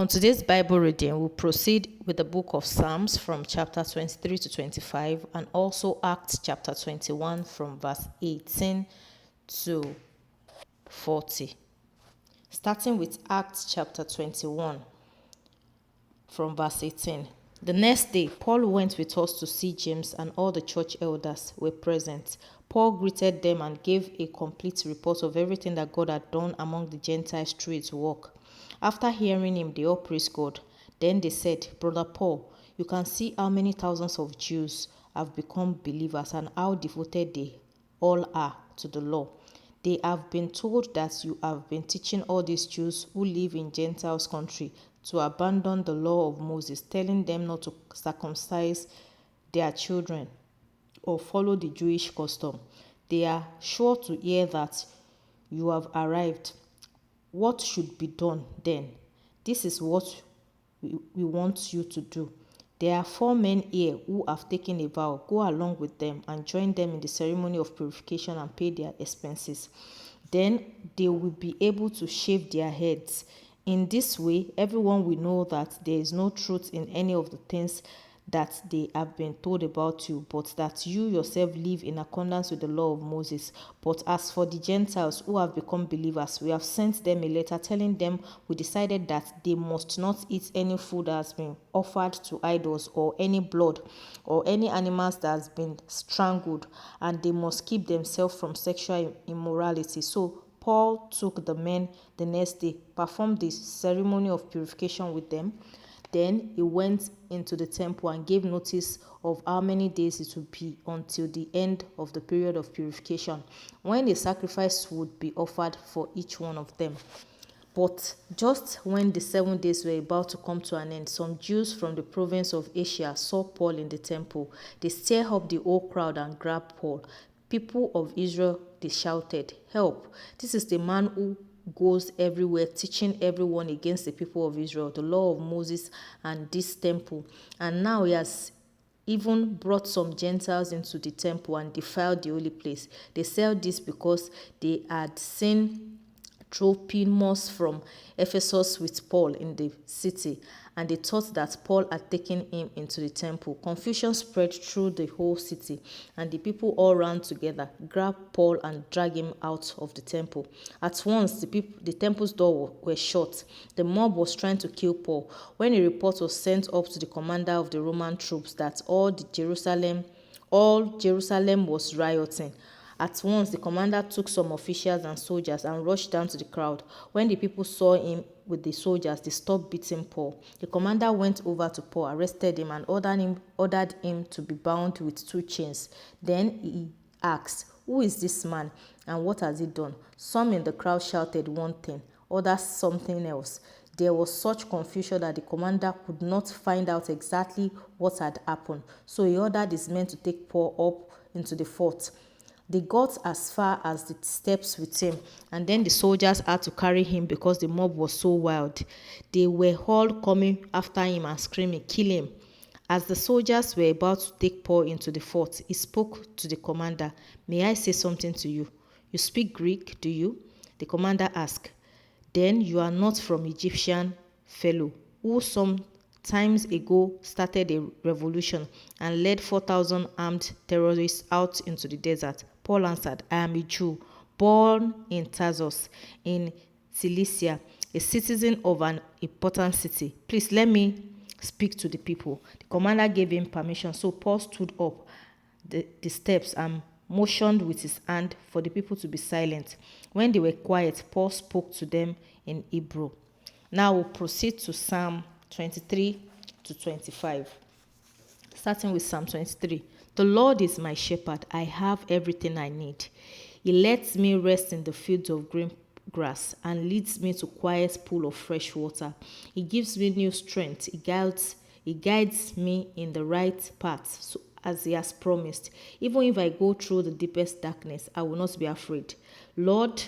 On today's Bible reading, we'll proceed with the book of Psalms from chapter 23 to 25 and also Acts chapter 21 from verse 18 to 40. Starting with Acts chapter 21 from verse 18. The next day, Paul went with us to see James, and all the church elders were present. Paul greeted them and gave a complete report of everything that God had done among the Gentiles through his work. After hearing him, they all praised God. Then they said, "Brother Paul, you can see how many thousands of Jews have become believers and how devoted they all are to the law. They have been told that you have been teaching all these Jews who live in Gentiles' country to abandon the law of Moses, telling them not to circumcise their children or follow the Jewish custom. They are sure to hear that you have arrived. What should be done then? This is what we want you to do. There are 4 men here who have taken a vow. Go along with them and join them in the ceremony of purification and pay their expenses. Then they will be able to shave their heads. In this way, everyone will know that there is no truth in any of the things that they have been told about you, but that you yourself live in accordance with the law of Moses. But as for the Gentiles who have become believers, we have sent them a letter telling them we decided that they must not eat any food that has been offered to idols, or any blood, or any animals that has been strangled, and they must keep themselves from sexual immorality." So Paul took the men the next day, performed the ceremony of purification with them. Then he went into the temple and gave notice of how many days it would be until the end of the period of purification, when a sacrifice would be offered for each one of them. But just when the 7 days were about to come to an end, some Jews from the province of Asia saw Paul in the temple. They stirred up the whole crowd and grabbed Paul. "People of Israel," they shouted, "help! This is the man who goes everywhere teaching everyone against the people of Israel, the law of Moses and this temple. And now he has even brought some Gentiles into the temple and defiled the holy place." They said this because they had seen Trophimus from Ephesus with Paul in the city, and they thought that Paul had taken him into the temple. Confusion spread through the whole city, and the people all ran together, grabbed Paul and dragged him out of the temple. At once, the temple's doors were shut. The mob was trying to kill Paul, when a report was sent up to the commander of the Roman troops that all Jerusalem was rioting. At once, the commander took some officials and soldiers and rushed down to the crowd. When the people saw him with the soldiers, they stopped beating Paul. The commander went over to Paul, arrested him, and ordered him to be bound with 2 chains. Then he asked, "Who is this man, and what has he done?" Some in the crowd shouted one thing, others something else. There was such confusion that the commander could not find out exactly what had happened. So he ordered his men to take Paul up into the fort. They got as far as the steps with him, and then the soldiers had to carry him because the mob was so wild. They were all coming after him and screaming, "Kill him!" As the soldiers were about to take Paul into the fort, he spoke to the commander. "May I say something to you? You speak Greek, do you?" The commander asked. "Then you are not from Egyptian fellow who some times ago started a revolution and led 4,000 armed terrorists out into the desert?" Paul answered, "I am a Jew, born in Tarsus, in Cilicia, a citizen of an important city. Please let me speak to the people." The commander gave him permission, so Paul stood up the steps and motioned with his hand for the people to be silent. When they were quiet, Paul spoke to them in Hebrew. Now we'll proceed to Psalm 23 to 25. Starting with Psalm 23. "The Lord is my shepherd, I have everything I need. He lets me rest in the fields of green grass and leads me to quiet pool of fresh water. He gives me new strength. He guides me in the right path, so as he has promised. Even if I go through the deepest darkness, I will not be afraid. Lord,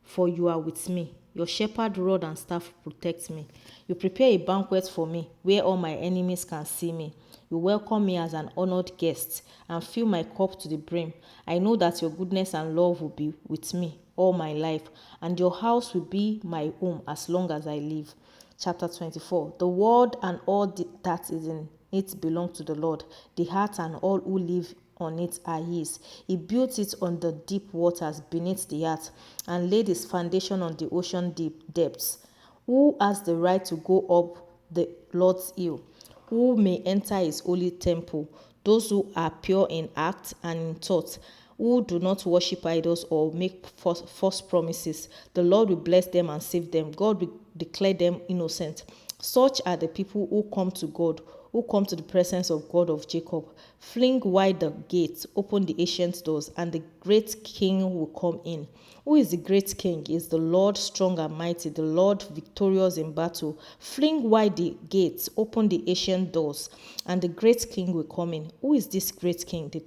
for you are with me. Your shepherd rod and staff protect me. You prepare a banquet for me where all my enemies can see me. You welcome me as an honored guest and fill my cup to the brim. I know that your goodness and love will be with me all my life, and your house will be my home as long as I live. Chapter 24. The world and all that is in it belong to the Lord. The heart and all who live on it are his. He built it on the deep waters beneath the earth and laid his foundation on the ocean deep depths. Who has the right to go up the Lord's hill? Who may enter his holy temple? Those who are pure in act and in thought, who do not worship idols or make false promises. The Lord will bless them and save them. God will declare them innocent. Such are the people who come to God, who come to the presence of God of Jacob. Fling wide the gates, open the ancient doors, and the great king will come in. Who is the great king? Is the Lord strong and mighty, the Lord victorious in battle. Fling wide the gates, open the ancient doors, and the great king will come in. Who is this great king? The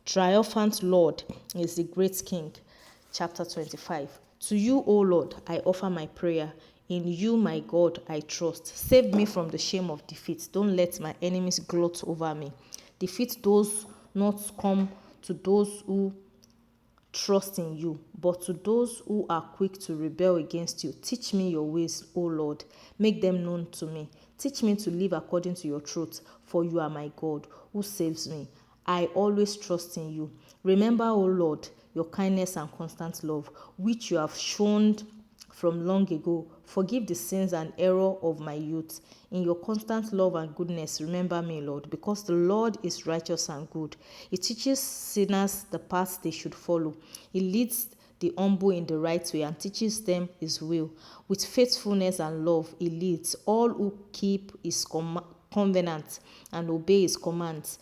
triumphant Lord is the great king. Chapter 25. To you, O Lord, I offer my prayer. In you, my God, I trust. Save me from the shame of defeat. Don't let my enemies gloat over me. Defeat does not come to those who trust in you, but to those who are quick to rebel against you. Teach me your ways, O Lord. Make them known to me. Teach me to live according to your truth, for you are my God, who saves me. I always trust in you. Remember, O Lord, your kindness and constant love, which you have shown from long ago. Forgive the sins and error of my youth. In your constant love and goodness, remember me, Lord, because the Lord is righteous and good. He teaches sinners the path they should follow. He leads the humble in the right way and teaches them his will. With faithfulness and love, he leads all who keep his covenant and obey his commands.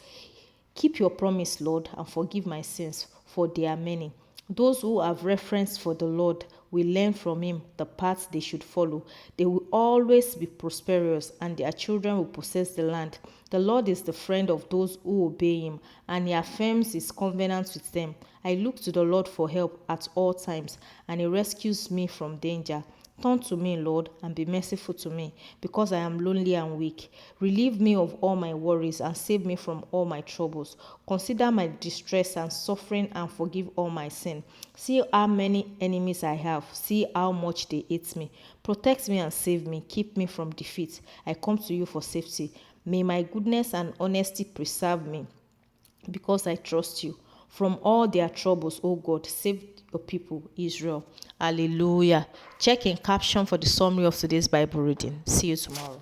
Keep your promise, Lord, and forgive my sins, for they are many. Those who have reverence for the Lord will learn from him the paths they should follow. They will always be prosperous, and their children will possess the land. The Lord is the friend of those who obey him, and he affirms his covenant with them. I look to the Lord for help at all times, and he rescues me from danger. Turn to me, Lord, and be merciful to me, because I am lonely and weak. Relieve me of all my worries and save me from all my troubles. Consider my distress and suffering and forgive all my sin. See how many enemies I have. See how much they hate me. Protect me and save me. Keep me from defeat. I come to you for safety. May my goodness and honesty preserve me, because I trust you. From all their troubles, O God, save your people, Israel. Hallelujah. Check in caption for the summary of today's Bible reading. See you tomorrow.